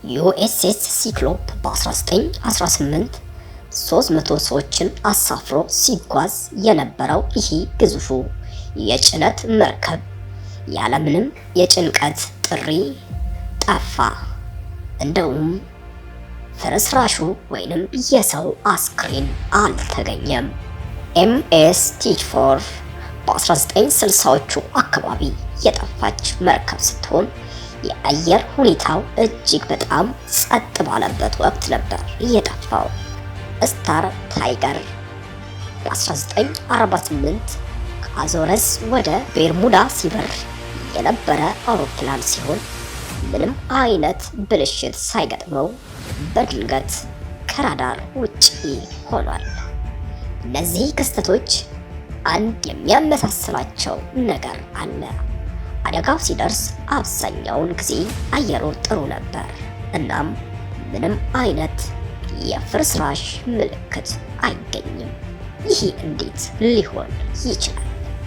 ዩኤስኤስ ሲክሎፕ በ1918 300 ሰዎችን አሳፍሮ ሲጓዝ የነበረው ይህ ግዙፉ የጭነት መርከብ ያለምንም የጭንቀት ጥሪ ጠፋ። እንደውም ፍርስራሹ ወይንም የሰው አስክሬን አልተገኘም። ኤምኤስ ቲችፎርድ በ1960ዎቹ አካባቢ የጠፋች መርከብ ስትሆን የአየር ሁኔታው እጅግ በጣም ጸጥ ባለበት ወቅት ነበር የጠፋው። ስታር ታይገር በ1948 ከአዞረስ ወደ ቤርሙዳ ሲበር የነበረ አውሮፕላን ሲሆን ምንም አይነት ብልሽት ሳይገጥመው በድንገት ከራዳር ውጪ ሆኗል። እነዚህ ክስተቶች አንድ የሚያመሳስላቸው ነገር አለ። አደጋው ሲደርስ አብዛኛውን ጊዜ አየሩ ጥሩ ነበር፣ እናም ምንም አይነት የፍርስራሽ ምልክት አይገኝም። ይህ እንዴት ሊሆን ይችላል?